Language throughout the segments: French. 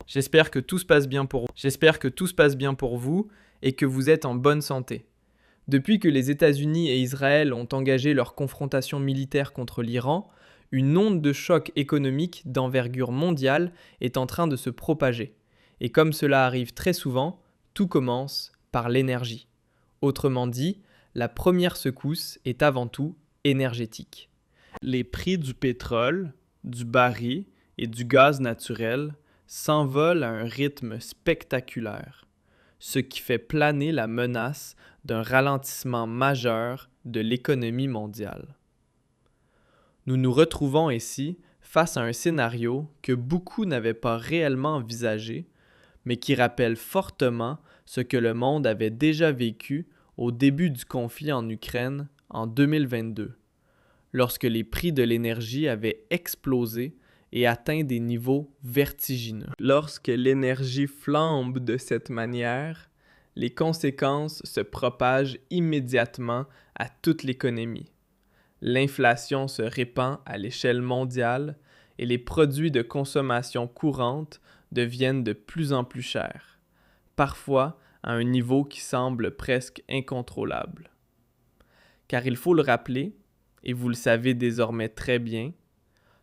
J'espère que tout se passe bien pour vous. J'espère que tout se passe bien pour vous et que vous êtes en bonne santé. Depuis que les États-Unis et Israël ont engagé leur confrontation militaire contre l'Iran, une onde de choc économique d'envergure mondiale est en train de se propager. Et comme cela arrive très souvent, tout commence par l'énergie. Autrement dit, la première secousse est avant tout énergétique. Les prix du pétrole, du baril et du gaz naturel s'envolent à un rythme spectaculaire, ce qui fait planer la menace d'un ralentissement majeur de l'économie mondiale. Nous nous retrouvons ici face à un scénario que beaucoup n'avaient pas réellement envisagé, mais qui rappelle fortement ce que le monde avait déjà vécu au début du conflit en Ukraine en 2022, lorsque les prix de l'énergie avaient explosé et atteint des niveaux vertigineux. Lorsque l'énergie flambe de cette manière, les conséquences se propagent immédiatement à toute l'économie. L'inflation se répand à l'échelle mondiale et les produits de consommation courante deviennent de plus en plus chers, parfois à un niveau qui semble presque incontrôlable. Car il faut le rappeler, et vous le savez désormais très bien,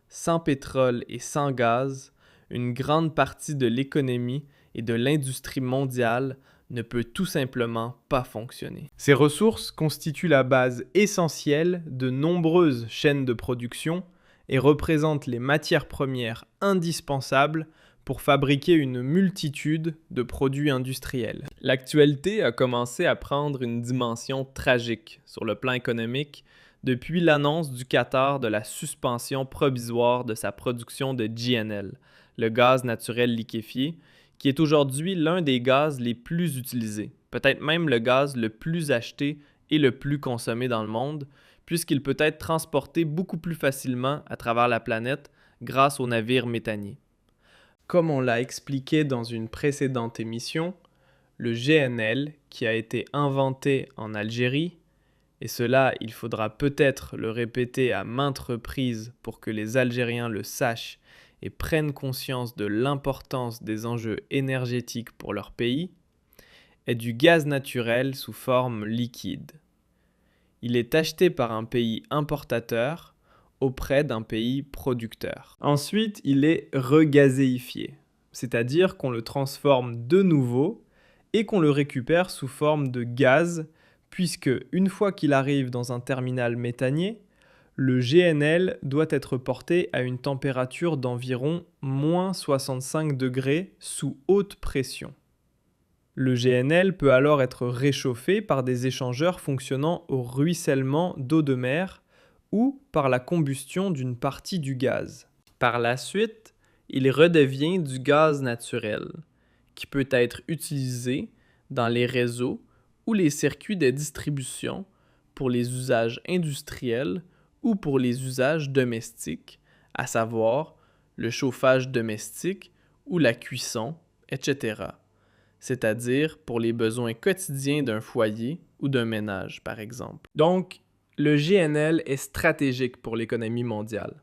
sans pétrole et sans gaz, une grande partie de l'économie et de l'industrie mondiale ne peut tout simplement pas fonctionner. Ces ressources constituent la base essentielle de nombreuses chaînes de production et représentent les matières premières indispensables pour fabriquer une multitude de produits industriels. L'actualité a commencé à prendre une dimension tragique sur le plan économique depuis l'annonce du Qatar de la suspension provisoire de sa production de GNL, le gaz naturel liquéfié, qui est aujourd'hui l'un des gaz les plus utilisés, peut-être même le gaz le plus acheté et le plus consommé dans le monde, puisqu'il peut être transporté beaucoup plus facilement à travers la planète grâce aux navires méthaniers. Comme on l'a expliqué dans une précédente émission, le GNL, qui a été inventé en Algérie, et cela il faudra peut-être le répéter à maintes reprises pour que les Algériens le sachent et prennent conscience de l'importance des enjeux énergétiques pour leur pays, est du gaz naturel sous forme liquide. Il est acheté par un pays importateur auprès d'un pays producteur. Ensuite, il est regazéifié, c'est-à-dire qu'on le transforme de nouveau et qu'on le récupère sous forme de gaz, puisque une fois qu'il arrive dans un terminal méthanier, le GNL doit être porté à une température d'environ moins 65 degrés sous haute pression. Le GNL peut alors être réchauffé par des échangeurs fonctionnant au ruissellement d'eau de mer ou par la combustion d'une partie du gaz. Par la suite, il redevient du gaz naturel, qui peut être utilisé dans les réseaux ou les circuits de distribution pour les usages industriels ou pour les usages domestiques, à savoir le chauffage domestique ou la cuisson, etc., c'est-à-dire pour les besoins quotidiens d'un foyer ou d'un ménage, par exemple. Donc, le GNL est stratégique pour l'économie mondiale,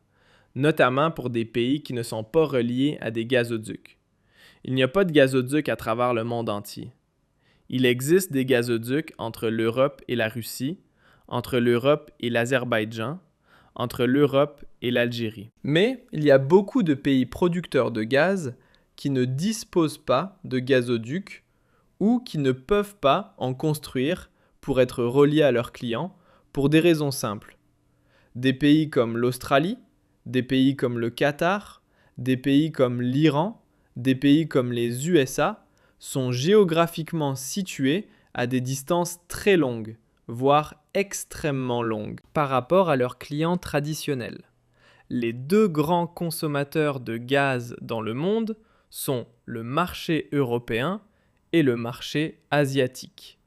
notamment pour des pays qui ne sont pas reliés à des gazoducs. Il n'y a pas de gazoduc à travers le monde entier. Il existe des gazoducs entre l'Europe et la Russie, entre l'Europe et l'Azerbaïdjan, entre l'Europe et l'Algérie. Mais il y a beaucoup de pays producteurs de gaz qui ne disposent pas de gazoducs ou qui ne peuvent pas en construire pour être reliés à leurs clients pour des raisons simples. Des pays comme l'Australie, des pays comme le Qatar, des pays comme l'Iran, des pays comme les USA sont géographiquement situés à des distances très longues, voire extrêmement longues, par rapport à leurs clients traditionnels. Les deux grands consommateurs de gaz dans le monde sont le marché européen et le marché asiatique.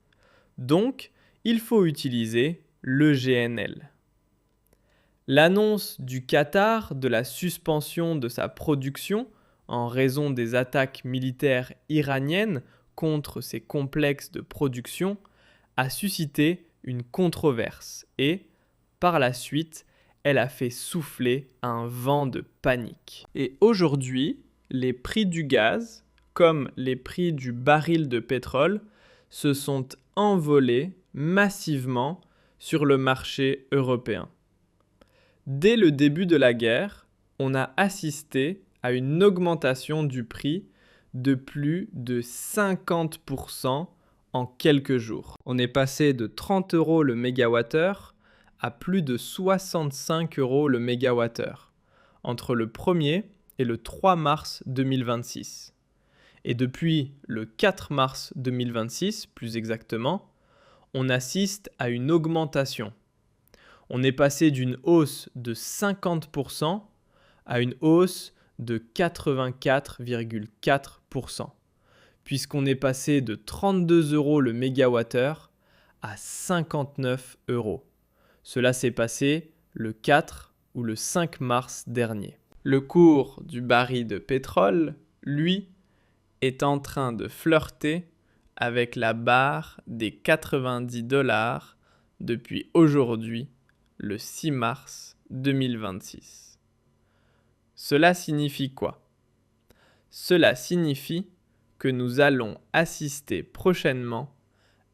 Donc, il faut utiliser le GNL. L'annonce du Qatar de la suspension de sa production en raison des attaques militaires iraniennes contre ses complexes de production a suscité une controverse et, par la suite, elle a fait souffler un vent de panique. Et aujourd'hui, les prix du gaz, comme les prix du baril de pétrole, se sont envolés massivement sur le marché européen. Dès le début de la guerre, on a assisté à une augmentation du prix de plus de 50% en quelques jours. On est passé de 30 € le mégawattheure à plus de 65 € le mégawattheure entre le 1er et le 3 mars 2026. Et depuis le 4 mars 2026, plus exactement, on assiste à une augmentation. On est passé d'une hausse de 50% à une hausse de 84,4%, puisqu'on est passé de 32 € le mégawattheure à 59 €. Cela s'est passé le 4 ou le 5 mars dernier. Le cours du baril de pétrole, lui, est en train de flirter avec la barre des 90 $ depuis aujourd'hui, le 6 mars 2026. Cela signifie quoi? Cela signifie que nous allons assister prochainement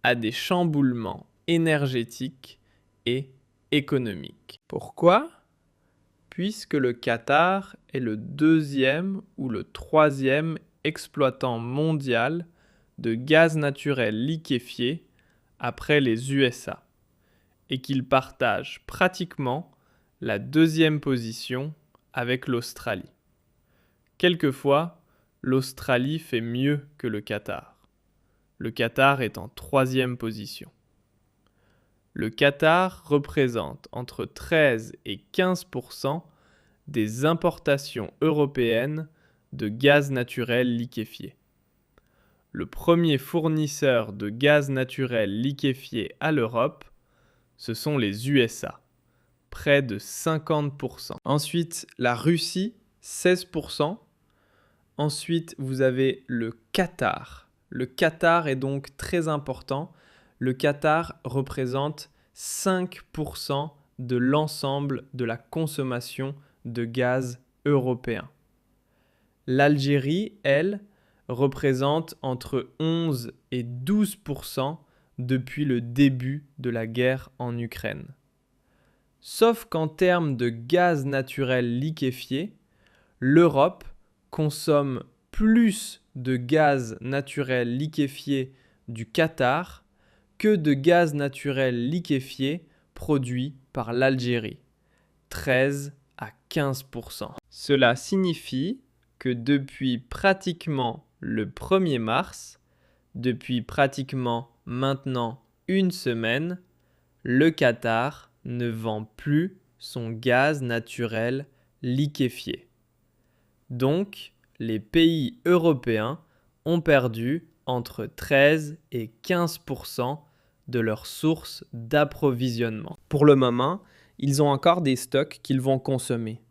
à des chamboulements énergétiques et économiques. Pourquoi? Puisque le Qatar est le 2e ou le 3e exploitant mondial de gaz naturel liquéfié après les USA et qu'il partage pratiquement la 2e position avec l'Australie. Quelquefois, l'Australie fait mieux que le Qatar. Le Qatar est en 3e position. Le Qatar représente entre 13 et 15% des importations européennes de gaz naturel liquéfié. Le premier fournisseur de gaz naturel liquéfié à l'Europe, ce sont les USA, près de 50%. Ensuite, la Russie, 16%. Ensuite, vous avez le Qatar. Le Qatar est donc très important. Le Qatar représente 5% de l'ensemble de la consommation de gaz européen. L'Algérie, elle, représente entre 11 et 12% depuis le début de la guerre en Ukraine. Sauf qu'en termes de gaz naturel liquéfié, l'Europe consomme plus de gaz naturel liquéfié du Qatar que de gaz naturel liquéfié produit par l'Algérie, 13 à 15%. Cela signifie que depuis pratiquement le 1er mars, depuis pratiquement maintenant une semaine, le Qatar ne vend plus son gaz naturel liquéfié. Donc, les pays européens ont perdu entre 13 et 15% de leurs sources d'approvisionnement. Pour le moment, ils ont encore des stocks qu'ils vont consommer.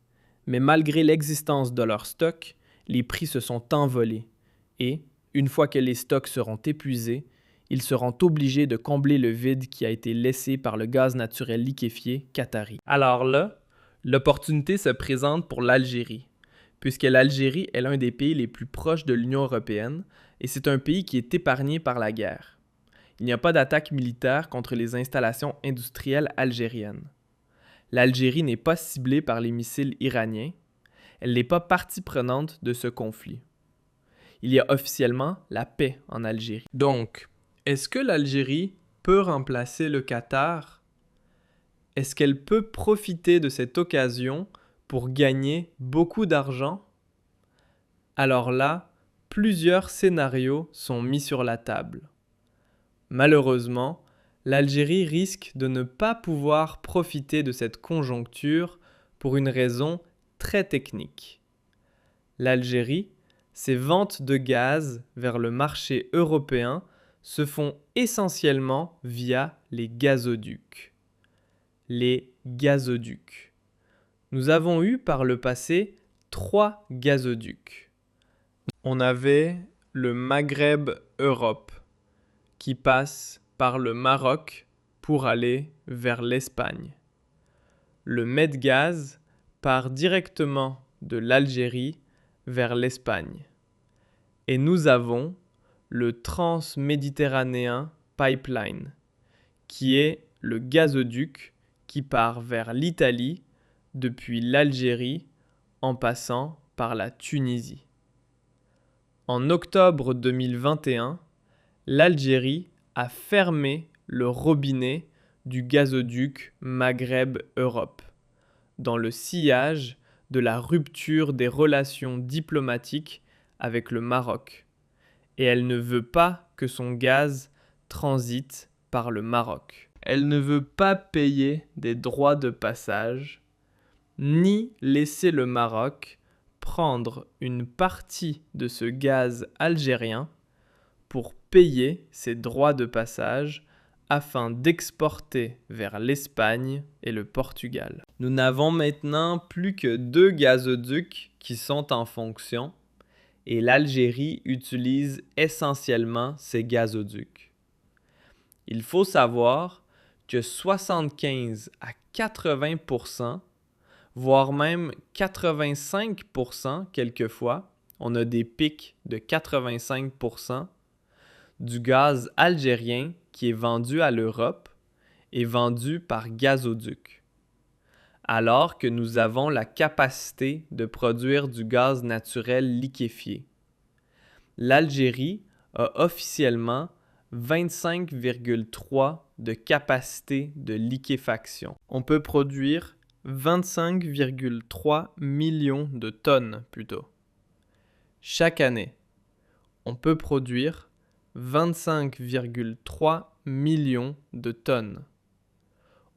Mais malgré l'existence de leurs stocks, les prix se sont envolés et, une fois que les stocks seront épuisés, ils seront obligés de combler le vide qui a été laissé par le gaz naturel liquéfié qatari. Alors là, l'opportunité se présente pour l'Algérie, puisque l'Algérie est l'un des pays les plus proches de l'Union européenne et c'est un pays qui est épargné par la guerre. Il n'y a pas d'attaque militaire contre les installations industrielles algériennes. L'Algérie n'est pas ciblée par les missiles iraniens. Elle n'est pas partie prenante de ce conflit. Il y a officiellement la paix en Algérie. Donc, est-ce que l'Algérie peut remplacer le Qatar? Est-ce qu'elle peut profiter de cette occasion pour gagner beaucoup d'argent? Alors là, plusieurs scénarios sont mis sur la table. Malheureusement, l'Algérie risque de ne pas pouvoir profiter de cette conjoncture pour une raison très technique. L'Algérie, ses ventes de gaz vers le marché européen se font essentiellement via les gazoducs. Les gazoducs. Nous avons eu par le passé 3 gazoducs. On avait le Maghreb Europe qui passe par le Maroc pour aller vers l'Espagne. Le Medgaz part directement de l'Algérie vers l'Espagne. Et nous avons le Transméditerranéen Pipeline, qui est le gazoduc qui part vers l'Italie depuis l'Algérie en passant par la Tunisie. En octobre 2021, l'Algérie a fermé le robinet du gazoduc Maghreb-Europe, dans le sillage de la rupture des relations diplomatiques avec le Maroc, et elle ne veut pas que son gaz transite par le Maroc. Elle ne veut pas payer des droits de passage, ni laisser le Maroc prendre une partie de ce gaz algérien pour payer ses droits de passage afin d'exporter vers l'Espagne et le Portugal. Nous n'avons maintenant plus que 2 gazoducs qui sont en fonction et l'Algérie utilise essentiellement ces gazoducs. Il faut savoir que 75 à 80%, voire même 85% quelquefois, on a des pics de 85%, du gaz algérien qui est vendu à l'Europe est vendu par gazoduc, alors que nous avons la capacité de produire du gaz naturel liquéfié. L'Algérie a officiellement 25,3 de capacité de liquéfaction. On peut produire 25,3 millions de tonnes plutôt. Chaque année, on peut produire 25,3 millions de tonnes.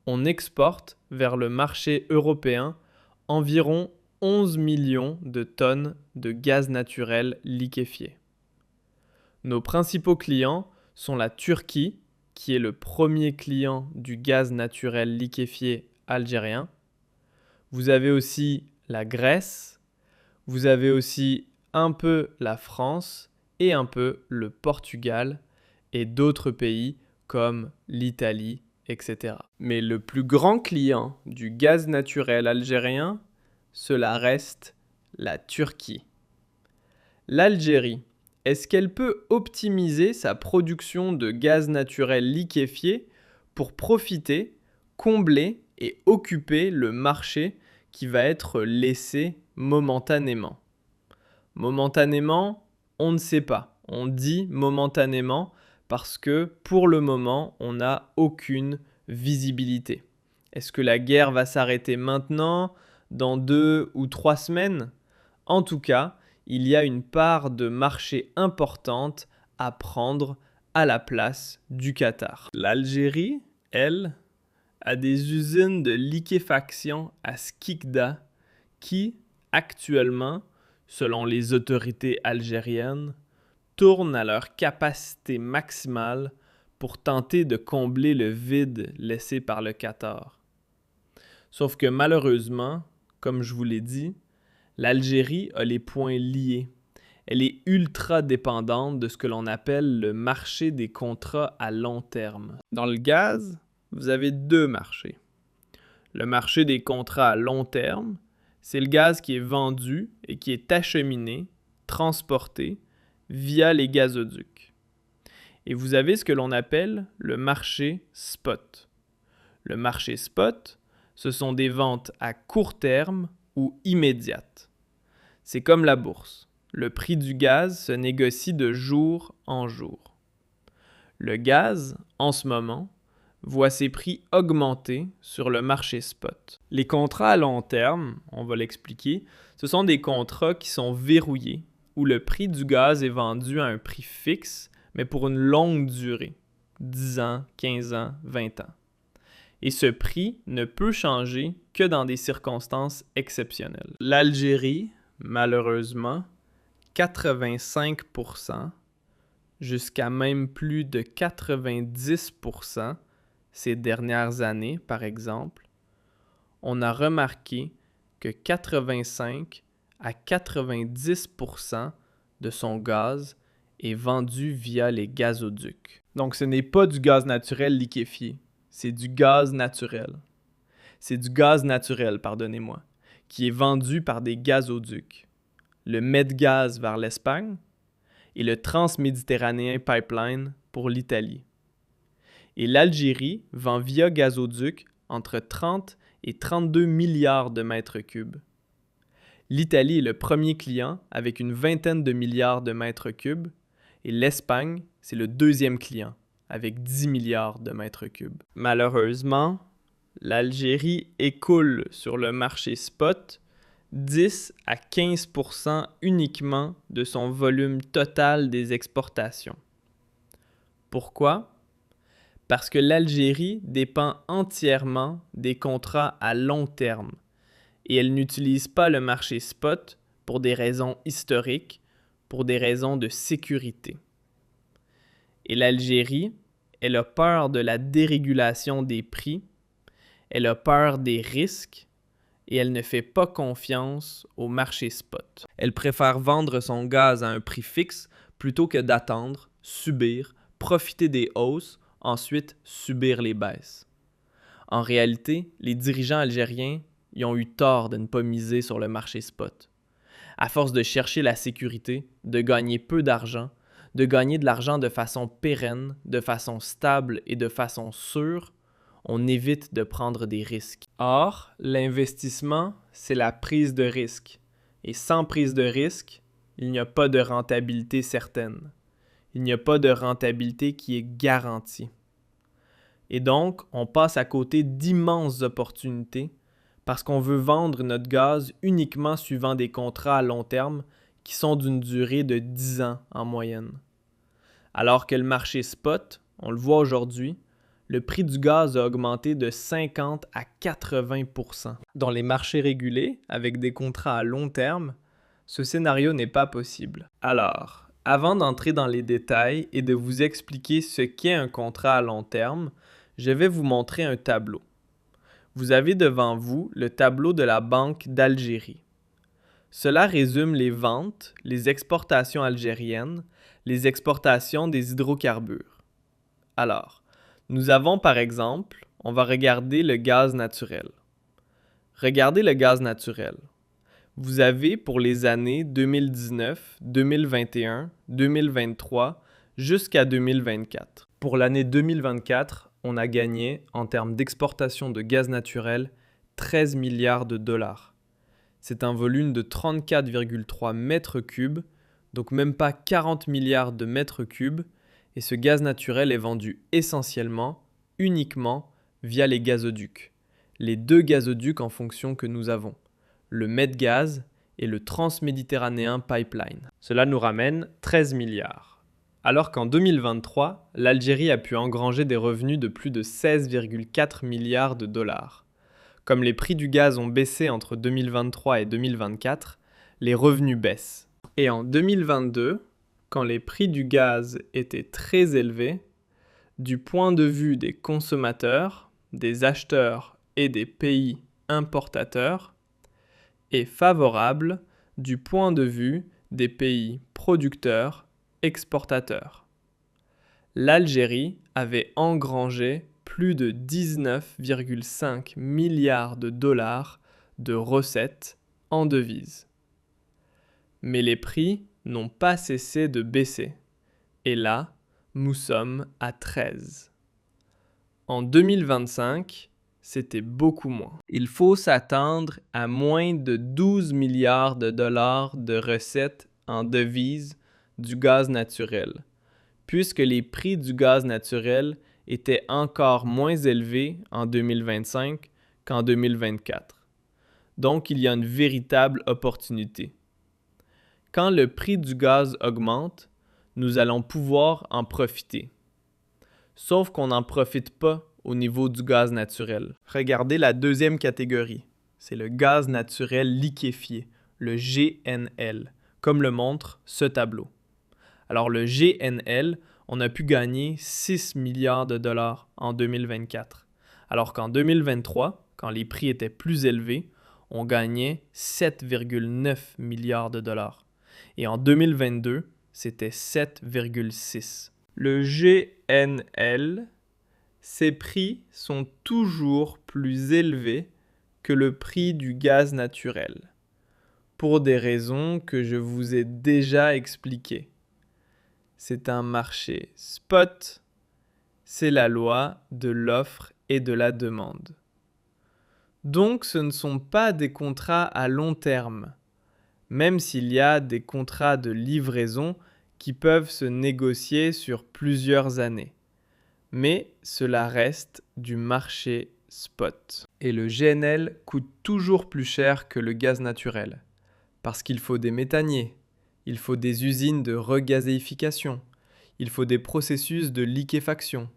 On exporte vers le marché européen environ 11 millions de tonnes de gaz naturel liquéfié. Nos principaux clients sont la Turquie, qui est le premier client du gaz naturel liquéfié algérien. Vous avez aussi la Grèce, vous avez aussi un peu la France et un peu le Portugal et d'autres pays comme l'Italie, etc. Mais le plus grand client du gaz naturel algérien, cela reste la Turquie. L'Algérie, est-ce qu'elle peut optimiser sa production de gaz naturel liquéfié pour profiter, combler et occuper le marché qui va être laissé momentanément? Momentanément, on ne sait pas. On dit momentanément parce que pour le moment, on n'a aucune visibilité. Est-ce que la guerre va s'arrêter maintenant, dans 2 ou 3 semaines? En tout cas, il y a une part de marché importante à prendre à la place du Qatar. L'Algérie, elle, a des usines de liquéfaction à Skikda qui, actuellement, selon les autorités algériennes, tournent à leur capacité maximale pour tenter de combler le vide laissé par le Qatar. Sauf que malheureusement, comme je vous l'ai dit, l'Algérie a les poings liés. Elle est ultra dépendante de ce que l'on appelle le marché des contrats à long terme. Dans le gaz, vous avez 2 marchés. Le marché des contrats à long terme, c'est le gaz qui est vendu et qui est acheminé, transporté via les gazoducs. Et vous avez ce que l'on appelle le marché spot. Le marché spot, ce sont des ventes à court terme ou immédiates. C'est comme la bourse. Le prix du gaz se négocie de jour en jour. Le gaz, en ce moment, voit ses prix augmenter sur le marché spot. Les contrats à long terme, on va l'expliquer, ce sont des contrats qui sont verrouillés, où le prix du gaz est vendu à un prix fixe, mais pour une longue durée, 10 ans, 15 ans, 20 ans. Et ce prix ne peut changer que dans des circonstances exceptionnelles. L'Algérie, malheureusement, 85%, jusqu'à même plus de 90% ces dernières années, par exemple, on a remarqué que 85 à 90% de son gaz est vendu via les gazoducs. Donc ce n'est pas du gaz naturel liquéfié, c'est du gaz naturel. C'est du gaz naturel, pardonnez-moi, qui est vendu par des gazoducs. Le Medgaz vers l'Espagne et le Transméditerranéen Pipeline pour l'Italie. Et l'Algérie vend via gazoduc entre 30 et 32 milliards de mètres cubes. L'Italie est le premier client avec une vingtaine de milliards de mètres cubes et l'Espagne, c'est le deuxième client avec 10 milliards de mètres cubes. Malheureusement, l'Algérie écoule sur le marché spot 10 à 15% uniquement de son volume total des exportations. Pourquoi? Parce que l'Algérie dépend entièrement des contrats à long terme et elle n'utilise pas le marché spot pour des raisons historiques, pour des raisons de sécurité. Et l'Algérie, elle a peur de la dérégulation des prix, elle a peur des risques et elle ne fait pas confiance au marché spot. Elle préfère vendre son gaz à un prix fixe plutôt que d'attendre, subir, profiter des hausses, ensuite subir les baisses. En réalité, les dirigeants algériens y ont eu tort de ne pas miser sur le marché spot. À force de chercher la sécurité, de gagner peu d'argent, de gagner de l'argent de façon pérenne, de façon stable et de façon sûre, on évite de prendre des risques. Or, l'investissement, c'est la prise de risque. Et sans prise de risque, il n'y a pas de rentabilité certaine. Il n'y a pas de rentabilité qui est garantie. Et donc, on passe à côté d'immenses opportunités parce qu'on veut vendre notre gaz uniquement suivant des contrats à long terme qui sont d'une durée de 10 ans en moyenne. Alors que le marché spot, on le voit aujourd'hui, le prix du gaz a augmenté de 50 à 80%. Dans les marchés régulés, avec des contrats à long terme, ce scénario n'est pas possible. Alors, avant d'entrer dans les détails et de vous expliquer ce qu'est un contrat à long terme, je vais vous montrer un tableau. Vous avez devant vous le tableau de la Banque d'Algérie. Cela résume les ventes, les exportations algériennes, les exportations des hydrocarbures. Alors, nous avons par exemple, on va regarder le gaz naturel. Regardez le gaz naturel. Vous avez pour les années 2019, 2021, 2023 jusqu'à 2024. Pour l'année 2024, on a gagné, en termes d'exportation de gaz naturel, 13 milliards de dollars. C'est un volume de 34,3 mètres cubes, donc même pas 40 milliards de mètres cubes, et ce gaz naturel est vendu essentiellement, uniquement, via les gazoducs. Les deux gazoducs en fonction que nous avons, le Medgaz et le Transméditerranéen Pipeline. Cela nous ramène 13 milliards. Alors qu'en 2023, l'Algérie a pu engranger des revenus de plus de 16,4 milliards de dollars. Comme les prix du gaz ont baissé entre 2023 et 2024, les revenus baissent. Et en 2022, quand les prix du gaz étaient très élevés, du point de vue des consommateurs, des acheteurs et des pays importateurs, est favorable du point de vue des pays producteurs, exportateurs. L'Algérie avait engrangé plus de 19,5 milliards de dollars de recettes en devises. Mais les prix n'ont pas cessé de baisser. Et là, nous sommes à 13. En 2025, c'était beaucoup moins. Il faut s'attendre à moins de 12 milliards de dollars de recettes en devises du gaz naturel, puisque les prix du gaz naturel étaient encore moins élevés en 2025 qu'en 2024. Donc, il y a une véritable opportunité. Quand le prix du gaz augmente, nous allons pouvoir en profiter. Sauf qu'on n'en profite pas au niveau du gaz naturel. Regardez la deuxième catégorie. C'est le gaz naturel liquéfié, le GNL, comme le montre ce tableau. Alors le GNL, on a pu gagner 6 milliards de dollars en 2024. Alors qu'en 2023, quand les prix étaient plus élevés, on gagnait 7,9 milliards de dollars. Et en 2022, c'était 7,6. Le GNL, ses prix sont toujours plus élevés que le prix du gaz naturel, pour des raisons que je vous ai déjà expliquées. c'est un marché spot, c'est la loi de l'offre et de la demande. Donc ce ne sont pas des contrats à long terme, même s'il y a des contrats de livraison qui peuvent se négocier sur plusieurs années. Mais cela reste du marché spot. Et le GNL coûte toujours plus cher que le gaz naturel, parce qu'il faut des méthaniers, il faut des usines de regazéification, il faut des processus de liquéfaction,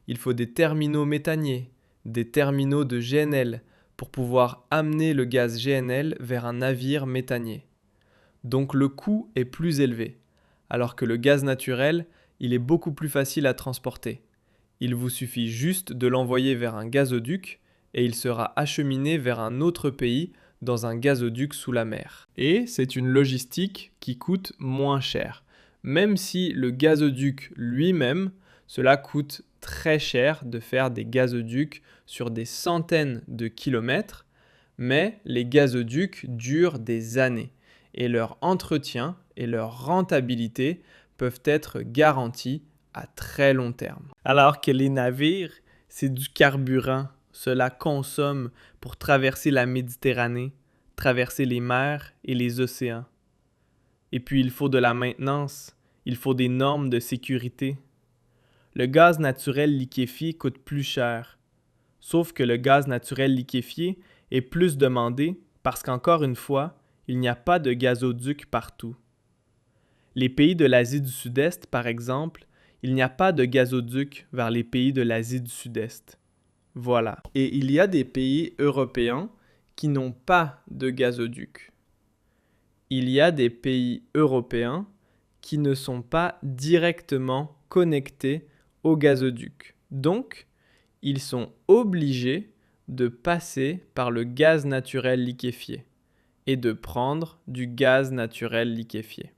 il faut des terminaux méthaniers, des terminaux de GNL pour pouvoir amener le gaz GNL vers un navire méthanier. Donc le coût est plus élevé, alors que le gaz naturel, il est beaucoup plus facile à transporter. Il vous suffit juste de l'envoyer vers un gazoduc et il sera acheminé vers un autre pays dans un gazoduc sous la mer. Et c'est une logistique qui coûte moins cher. Même si le gazoduc lui-même, cela coûte très cher de faire des gazoducs sur des centaines de kilomètres, mais les gazoducs durent des années et leur entretien et leur rentabilité peuvent être garantis à très long terme. Alors que les navires, c'est du carburant. Cela consomme pour traverser la Méditerranée, traverser les mers et les océans. Et puis il faut de la maintenance, il faut des normes de sécurité. Le gaz naturel liquéfié coûte plus cher. Sauf que le gaz naturel liquéfié est plus demandé parce qu'encore une fois, il n'y a pas de gazoduc partout. Les pays de l'Asie du Sud-Est, par exemple, il n'y a pas de gazoduc vers les pays de l'Asie du Sud-Est. Voilà. Et il y a des pays européens qui n'ont pas de gazoduc. Il y a des pays européens qui ne sont pas directement connectés au gazoduc. Donc, ils sont obligés de passer par le gaz naturel liquéfié et de prendre du gaz naturel liquéfié.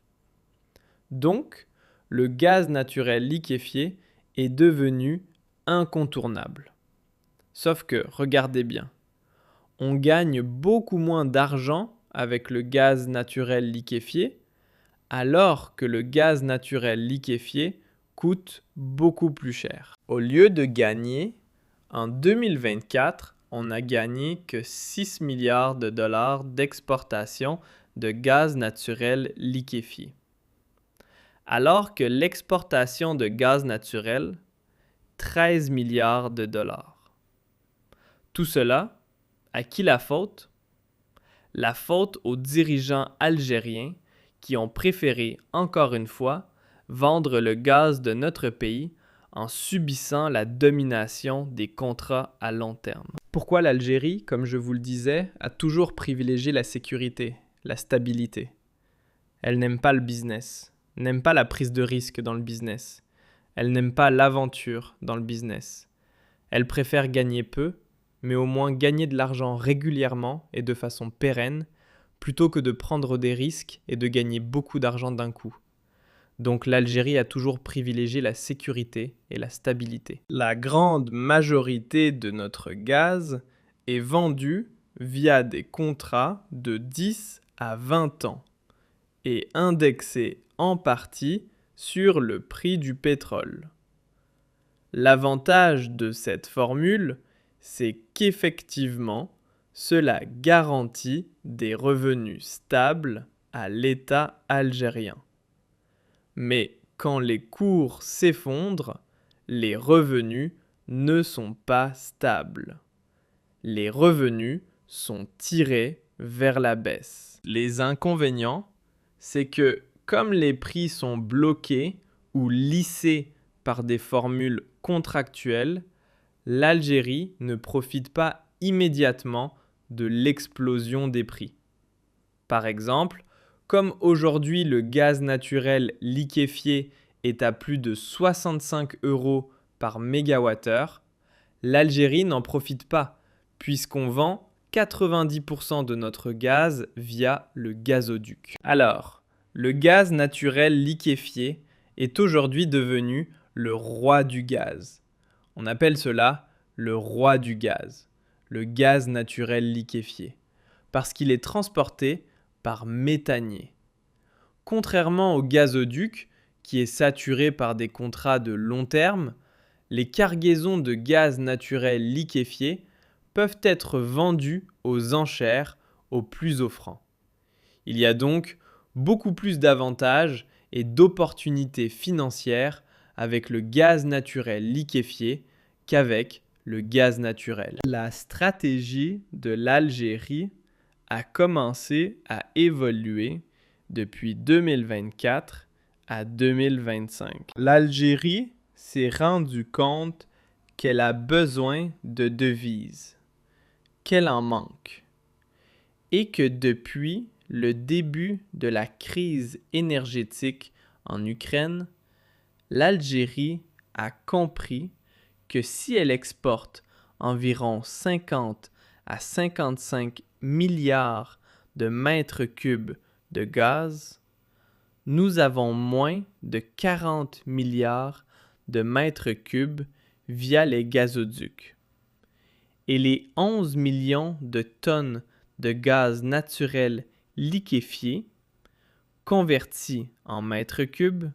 Donc, le gaz naturel liquéfié est devenu incontournable. Sauf que, regardez bien, on gagne beaucoup moins d'argent avec le gaz naturel liquéfié, alors que le gaz naturel liquéfié coûte beaucoup plus cher. Au lieu de gagner, en 2024, on n'a gagné que 6 milliards de dollars d'exportation de gaz naturel liquéfié. Alors que l'exportation de gaz naturel, 13 milliards de dollars. Tout cela, à qui la faute? La faute aux dirigeants algériens qui ont préféré, encore une fois, vendre le gaz de notre pays en subissant la domination des contrats à long terme. Pourquoi l'Algérie, comme je vous le disais, a toujours privilégié la sécurité, la stabilité? Elle n'aime pas le business, n'aime pas la prise de risque dans le business. Elle n'aime pas l'aventure dans le business. Elle préfère gagner peu, mais au moins gagner de l'argent régulièrement et de façon pérenne, plutôt que de prendre des risques et de gagner beaucoup d'argent d'un coup. Donc l'Algérie a toujours privilégié la sécurité et la stabilité. La grande majorité de notre gaz est vendu via des contrats de 10 à 20 ans et indexé en partie sur le prix du pétrole. L'avantage de cette formule, c'est qu'effectivement, cela garantit des revenus stables à l'État algérien. Mais quand les cours s'effondrent, les revenus ne sont pas stables. Les revenus sont tirés vers la baisse. Les inconvénients, c'est que comme les prix sont bloqués ou lissés par des formules contractuelles, l'Algérie ne profite pas immédiatement de l'explosion des prix. Par exemple, comme aujourd'hui le gaz naturel liquéfié est à plus de 65 € par mégawattheure, l'Algérie n'en profite pas puisqu'on vend 90% de notre gaz via le gazoduc. Alors, le gaz naturel liquéfié est aujourd'hui devenu le roi du gaz. On appelle cela le roi du gaz naturel liquéfié, parce qu'il est transporté par méthanier. Contrairement au gazoduc, qui est saturé par des contrats de long terme, les cargaisons de gaz naturel liquéfié peuvent être vendues aux enchères aux plus offrants. Il y a donc beaucoup plus d'avantages et d'opportunités financières avec le gaz naturel liquéfié qu'avec le gaz naturel. La stratégie de l'Algérie a commencé à évoluer depuis 2024 à 2025. L'Algérie s'est rendue compte qu'elle a besoin de devises, qu'elle en manque, et que depuis le début de la crise énergétique en Ukraine, l'Algérie a compris que si elle exporte environ 50 à 55 milliards de mètres cubes de gaz, nous avons moins de 40 milliards de mètres cubes via les gazoducs. Et les 11 millions de tonnes de gaz naturel liquéfié, convertis en mètres cubes,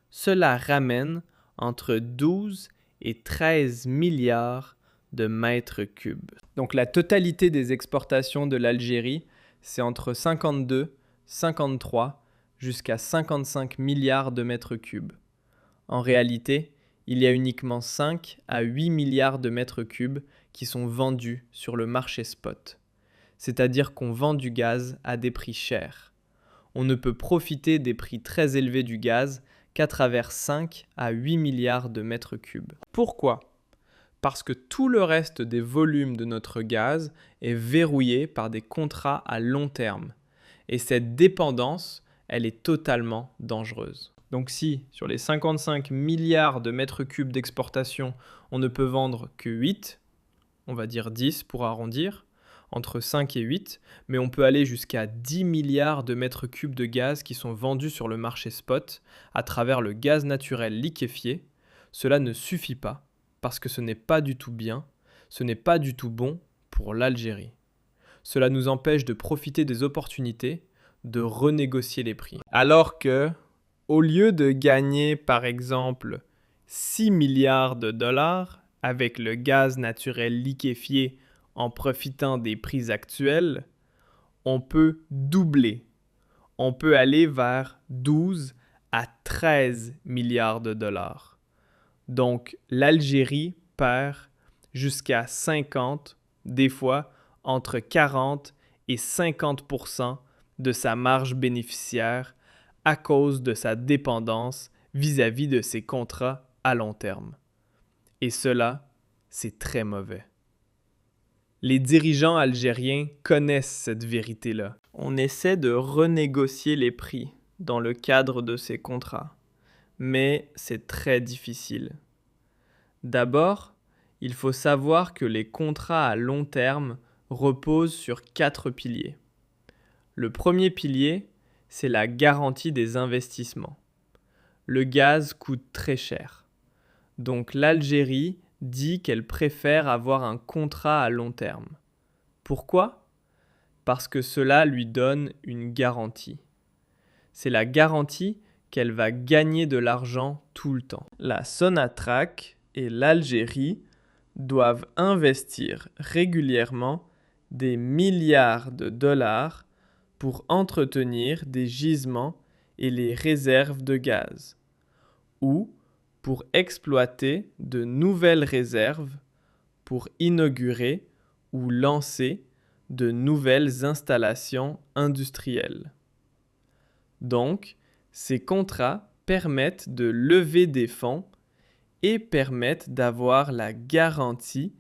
cela ramène entre 12 et 13 milliards de mètres cubes. Donc la totalité des exportations de l'Algérie, c'est entre 52, 53 jusqu'à 55 milliards de mètres cubes. En réalité, il y a uniquement 5 à 8 milliards de mètres cubes qui sont vendus sur le marché spot. C'est-à-dire qu'on vend du gaz à des prix chers. On ne peut profiter des prix très élevés du gaz qu'à travers 5 à 8 milliards de mètres cubes. Pourquoi ? Parce que tout le reste des volumes de notre gaz est verrouillé par des contrats à long terme. Et cette dépendance, elle est totalement dangereuse. Donc si, sur les 55 milliards de mètres cubes d'exportation, on ne peut vendre que 8, on va dire 10 pour arrondir, entre 5 et 8, mais on peut aller jusqu'à 10 milliards de mètres cubes de gaz qui sont vendus sur le marché spot à travers le gaz naturel liquéfié. Cela ne suffit pas, parce que ce n'est pas du tout bien, ce n'est pas du tout bon pour l'Algérie. Cela nous empêche de profiter des opportunités, de renégocier les prix. Alors que, au lieu de gagner par exemple 6 milliards de dollars avec le gaz naturel liquéfié en profitant des prix actuels, on peut doubler. On peut aller vers 12 à 13 milliards de dollars. Donc l'Algérie perd jusqu'à 50, des fois entre 40 et 50% de sa marge bénéficiaire à cause de sa dépendance vis-à-vis de ses contrats à long terme. Et cela, c'est très mauvais. Les dirigeants algériens connaissent cette vérité-là. On essaie de renégocier les prix dans le cadre de ces contrats, mais c'est très difficile. D'abord, il faut savoir que les contrats à long terme reposent sur 4 piliers. Le premier pilier, c'est la garantie des investissements. Le gaz coûte très cher. Donc l'Algérie dit qu'elle préfère avoir un contrat à long terme. Pourquoi ? Parce que cela lui donne une garantie. C'est la garantie qu'elle va gagner de l'argent tout le temps. La Sonatrach et l'Algérie doivent investir régulièrement des milliards de dollars pour entretenir des gisements et les réserves de gaz, ou pour exploiter de nouvelles réserves, pour inaugurer ou lancer de nouvelles installations industrielles. Donc, ces contrats permettent de lever des fonds et permettent d'avoir la garantie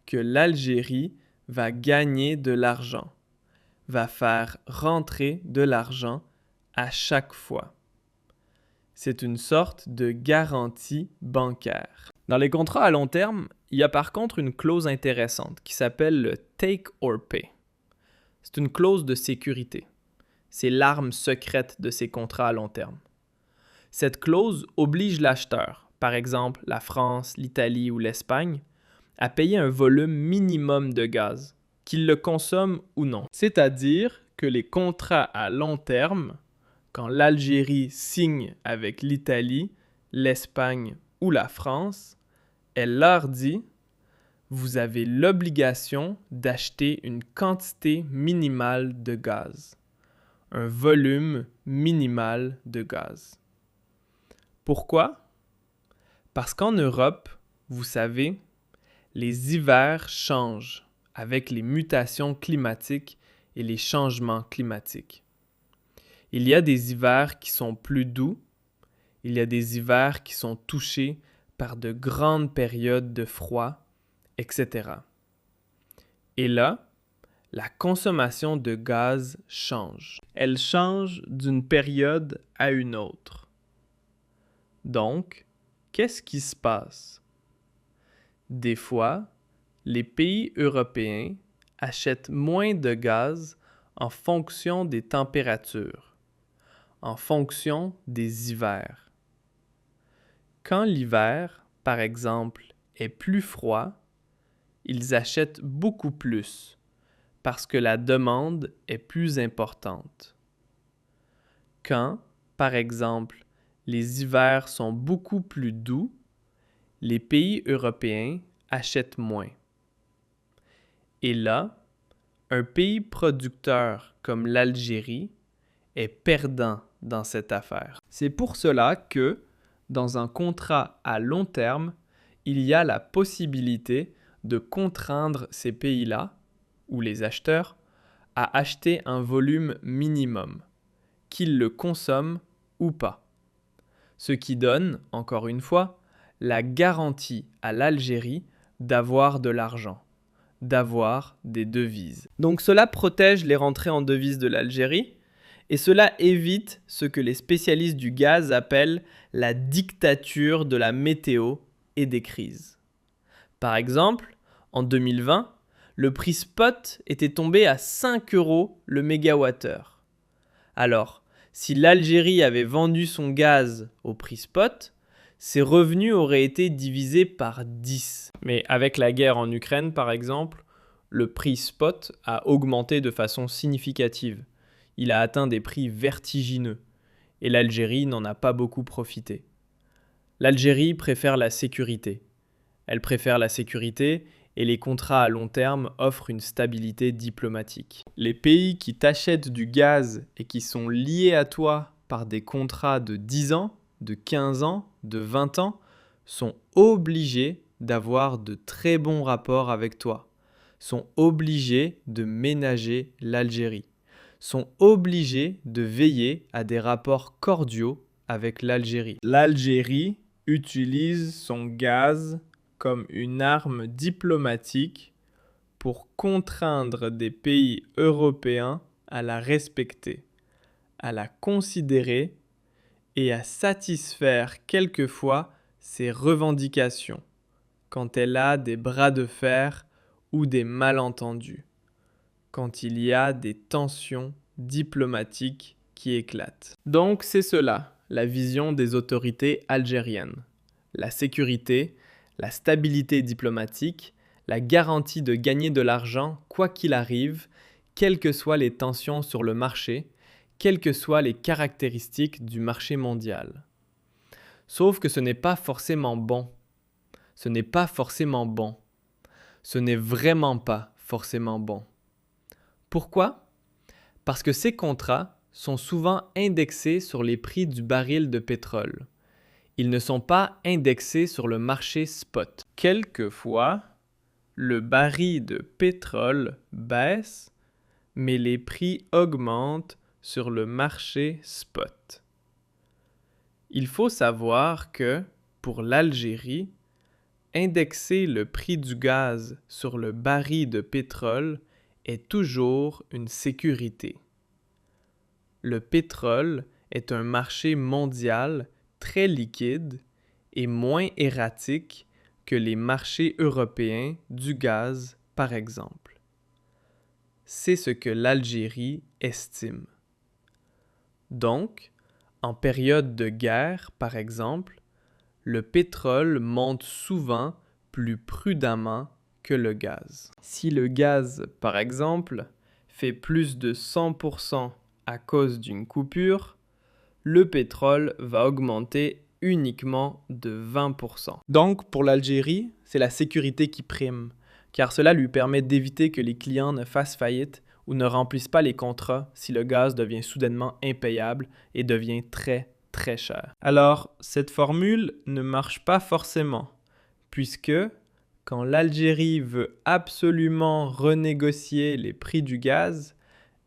que l'Algérie va gagner de l'argent, va faire rentrer de l'argent à chaque fois. C'est une sorte de garantie bancaire. Dans les contrats à long terme, il y a par contre une clause intéressante qui s'appelle le take or pay. C'est une clause de sécurité. C'est l'arme secrète de ces contrats à long terme. Cette clause oblige l'acheteur, par exemple la France, l'Italie ou l'Espagne, à payer un volume minimum de gaz, qu'il le consomme ou non. C'est-à-dire que les contrats à long terme, Quand l'Algérie signe avec l'Italie, l'Espagne ou la France, elle leur dit « Vous avez l'obligation d'acheter une quantité minimale de gaz, un volume minimal de gaz. » Pourquoi? Parce qu'en Europe, vous savez, les hivers changent avec les mutations climatiques et les changements climatiques. Il y a des hivers qui sont plus doux, il y a des hivers qui sont touchés par de grandes périodes de froid, etc. Et là, la consommation de gaz change. Elle change d'une période à une autre. Donc, qu'est-ce qui se passe? Des fois, les pays européens achètent moins de gaz en fonction des températures, en fonction des hivers. Quand l'hiver, par exemple, est plus froid, ils achètent beaucoup plus parce que la demande est plus importante. Quand, par exemple, les hivers sont beaucoup plus doux, les pays européens achètent moins. Et là, un pays producteur comme l'Algérie est perdant dans cette affaire. C'est pour cela que, dans un contrat à long terme, il y a la possibilité de contraindre ces pays-là, ou les acheteurs, à acheter un volume minimum, qu'ils le consomment ou pas. Ce qui donne, encore une fois, la garantie à l'Algérie d'avoir de l'argent, d'avoir des devises. Donc cela protège les rentrées en devises de l'Algérie et cela évite ce que les spécialistes du gaz appellent la dictature de la météo et des crises. Par exemple, en 2020, le prix spot était tombé à 5 € le mégawattheure. Alors, si l'Algérie avait vendu son gaz au prix spot, ses revenus auraient été divisés par 10. Mais avec la guerre en Ukraine, par exemple, le prix spot a augmenté de façon significative. Il a atteint des prix vertigineux et l'Algérie n'en a pas beaucoup profité. L'Algérie préfère la sécurité. Elle préfère la sécurité et les contrats à long terme offrent une stabilité diplomatique. Les pays qui t'achètent du gaz et qui sont liés à toi par des contrats de 10 ans, de 15 ans, de 20 ans, sont obligés d'avoir de très bons rapports avec toi, sont obligés de ménager l'Algérie, sont obligés de veiller à des rapports cordiaux avec l'Algérie. L'Algérie utilise son gaz comme une arme diplomatique pour contraindre des pays européens à la respecter, à la considérer et à satisfaire quelquefois ses revendications quand elle a des bras de fer ou des malentendus, quand il y a des tensions diplomatiques qui éclatent. Donc c'est cela, la vision des autorités algériennes. La sécurité, la stabilité diplomatique, la garantie de gagner de l'argent quoi qu'il arrive, quelles que soient les tensions sur le marché, quelles que soient les caractéristiques du marché mondial. Sauf que ce n'est pas forcément bon. Ce n'est pas forcément bon. Ce n'est vraiment pas forcément bon. Pourquoi? Parce que ces contrats sont souvent indexés sur les prix du baril de pétrole. Ils ne sont pas indexés sur le marché spot. Quelquefois, le baril de pétrole baisse, mais les prix augmentent sur le marché spot. Il faut savoir que, pour l'Algérie, indexer le prix du gaz sur le baril de pétrole est toujours une sécurité. Le pétrole est un marché mondial très liquide et moins erratique que les marchés européens du gaz, par exemple. C'est ce que l'Algérie estime. Donc, en période de guerre, par exemple, le pétrole monte souvent plus prudemment que le gaz. Si le gaz, par exemple, fait plus de 100% à cause d'une coupure, le pétrole va augmenter uniquement de 20%. Donc, pour l'Algérie, c'est la sécurité qui prime, car cela lui permet d'éviter que les clients ne fassent faillite ou ne remplissent pas les contrats si le gaz devient soudainement impayable et devient très, très cher. Alors, cette formule ne marche pas forcément, puisque quand l'Algérie veut absolument renégocier les prix du gaz,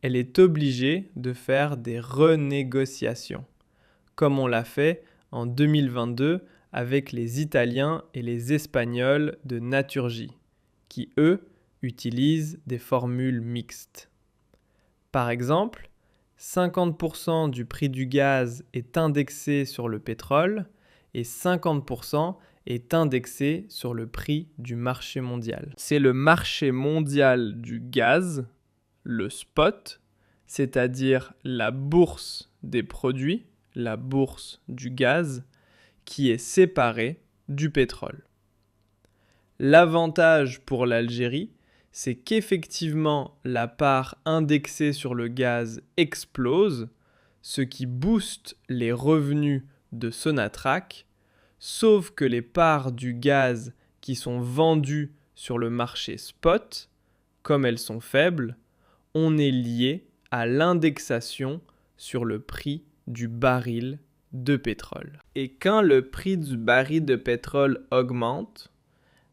elle est obligée de faire des renégociations, comme on l'a fait en 2022 avec les Italiens et les Espagnols de Naturgy, qui eux utilisent des formules mixtes. Par exemple, 50% du prix du gaz est indexé sur le pétrole et 50% est indexé sur le prix du marché mondial. C'est le marché mondial du gaz, le spot, c'est-à-dire la bourse des produits, la bourse du gaz, qui est séparée du pétrole. L'avantage pour l'Algérie, c'est qu'effectivement la part indexée sur le gaz explose, ce qui booste les revenus de Sonatrach, sauf que les parts du gaz qui sont vendues sur le marché spot, comme elles sont faibles, on est lié à l'indexation sur le prix du baril de pétrole. Et quand le prix du baril de pétrole augmente,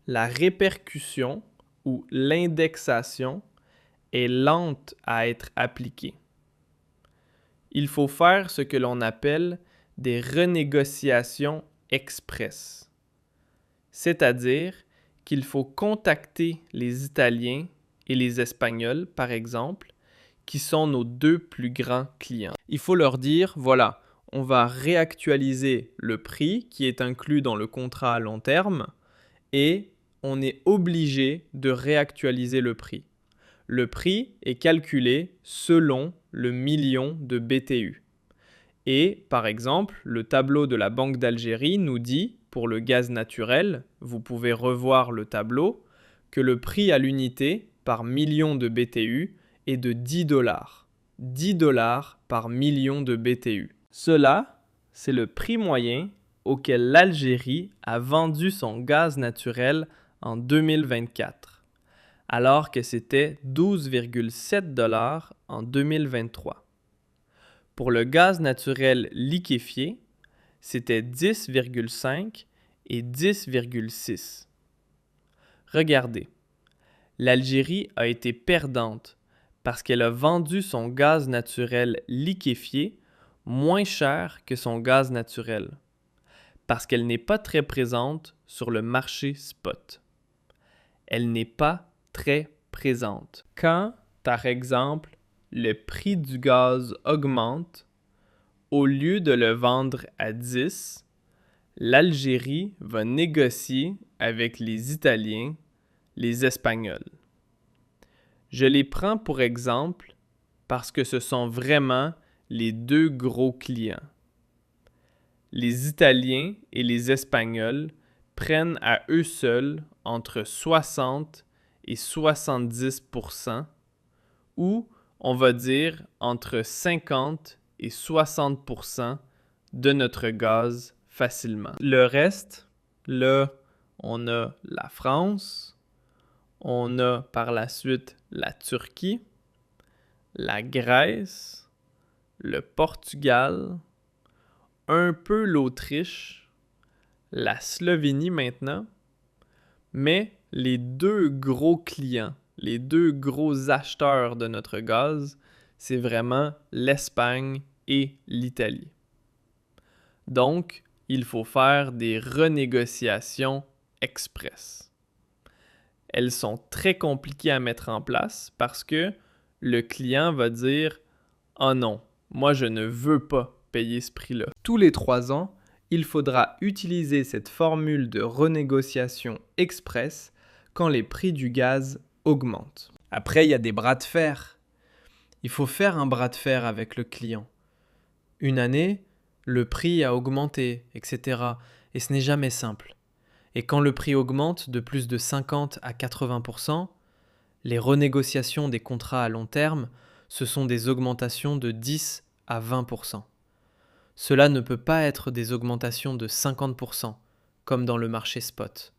la répercussion ou l'indexation est lente à être appliquée. Il faut faire ce que l'on appelle des renégociations express. C'est-à-dire qu'il faut contacter les Italiens et les Espagnols, par exemple, qui sont nos deux plus grands clients. Il faut leur dire, voilà, on va réactualiser le prix qui est inclus dans le contrat à long terme et on est obligé de réactualiser le prix. Le prix est calculé selon le million de BTU. Et, par exemple, le tableau de la Banque d'Algérie nous dit, pour le gaz naturel, vous pouvez revoir le tableau, que le prix à l'unité par million de BTU est de $10. $10 par million de BTU. Cela, c'est le prix moyen auquel l'Algérie a vendu son gaz naturel en 2024, alors que c'était 12,7$ en 2023. Pour le gaz naturel liquéfié, c'était 10,5 et 10,6. Regardez, l'Algérie a été perdante parce qu'elle a vendu son gaz naturel liquéfié moins cher que son gaz naturel, parce qu'elle n'est pas très présente sur le marché spot. Elle n'est pas très présente. Quand, par exemple, le prix du gaz augmente, au lieu de le vendre à 10, l'Algérie va négocier avec les Italiens, les Espagnols. Je les prends pour exemple parce que ce sont vraiment les deux gros clients. Les Italiens et les Espagnols prennent à eux seuls entre 60 et 70%, ou on va dire entre 50 et 60% de notre gaz facilement. Le reste, là, on a la France, on a par la suite la Turquie, la Grèce, le Portugal, un peu l'Autriche, la Slovénie maintenant, mais les deux gros clients, les deux gros acheteurs de notre gaz, c'est vraiment l'Espagne et l'Italie. Donc, il faut faire des renégociations express. Elles sont très compliquées à mettre en place parce que le client va dire « Oh non, moi je ne veux pas payer ce prix-là ». Tous les 3 ans, il faudra utiliser cette formule de renégociation express quand les prix du gaz augmentent. Après, il y a des bras de fer. Il faut faire un bras de fer avec le client. Une année, le prix a augmenté, etc. Et ce n'est jamais simple. Et quand le prix augmente de plus de 50 à 80%, les renégociations des contrats à long terme, ce sont des augmentations de 10 à 20%. Cela ne peut pas être des augmentations de 50%, comme dans le marché spot.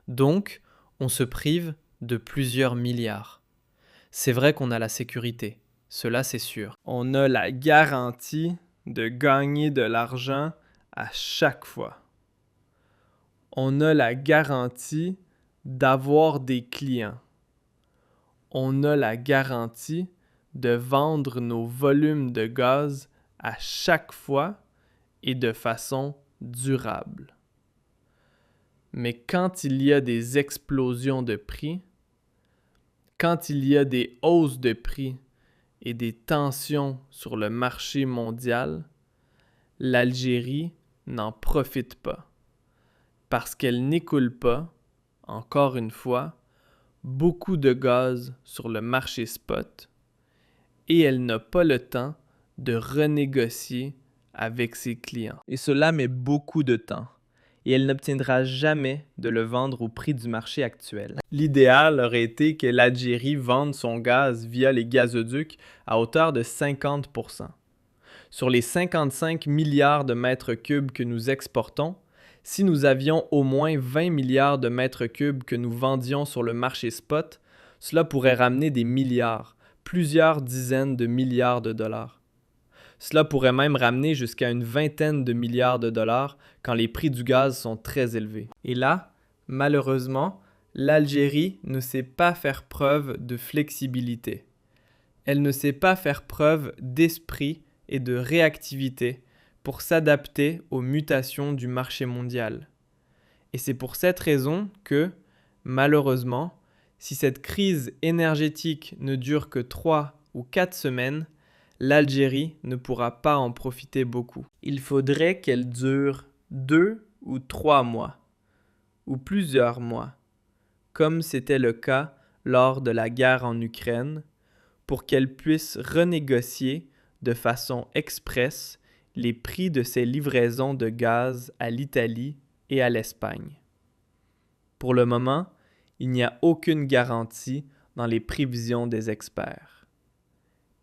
Donc, on se prive de plusieurs milliards. C'est vrai qu'on a la sécurité, cela c'est sûr. On a la garantie de gagner de l'argent à chaque fois. On a la garantie d'avoir des clients. On a la garantie de vendre nos volumes de gaz à chaque fois et de façon durable. Mais quand il y a des explosions de prix, quand il y a des hausses de prix et des tensions sur le marché mondial, l'Algérie n'en profite pas parce qu'elle n'écoule pas, encore une fois, beaucoup de gaz sur le marché spot et elle n'a pas le temps de renégocier avec ses clients. Et cela met beaucoup de temps et elle n'obtiendra jamais de le vendre au prix du marché actuel. L'idéal aurait été que l'Algérie vende son gaz via les gazoducs à hauteur de 50%. Sur les 55 milliards de mètres cubes que nous exportons, si nous avions au moins 20 milliards de mètres cubes que nous vendions sur le marché spot, cela pourrait ramener des milliards, plusieurs dizaines de milliards de dollars. Cela pourrait même ramener jusqu'à une vingtaine de milliards de dollars quand les prix du gaz sont très élevés. Et là, malheureusement, l'Algérie ne sait pas faire preuve de flexibilité. Elle ne sait pas faire preuve d'esprit et de réactivité pour s'adapter aux mutations du marché mondial. Et c'est pour cette raison que, malheureusement, si cette crise énergétique ne dure que 3 ou 4 semaines, l'Algérie ne pourra pas en profiter beaucoup. Il faudrait qu'elle dure 2 ou 3 mois, ou plusieurs mois, comme c'était le cas lors de la guerre en Ukraine, pour qu'elle puisse renégocier de façon express les prix de ses livraisons de gaz à l'Italie et à l'Espagne. Pour le moment, il n'y a aucune garantie dans les prévisions des experts.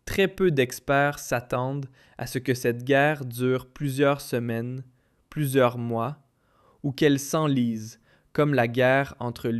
Très peu d'experts s'attendent à ce que cette guerre dure plusieurs semaines, plusieurs mois, ou qu'elle s'enlise, comme la guerre entre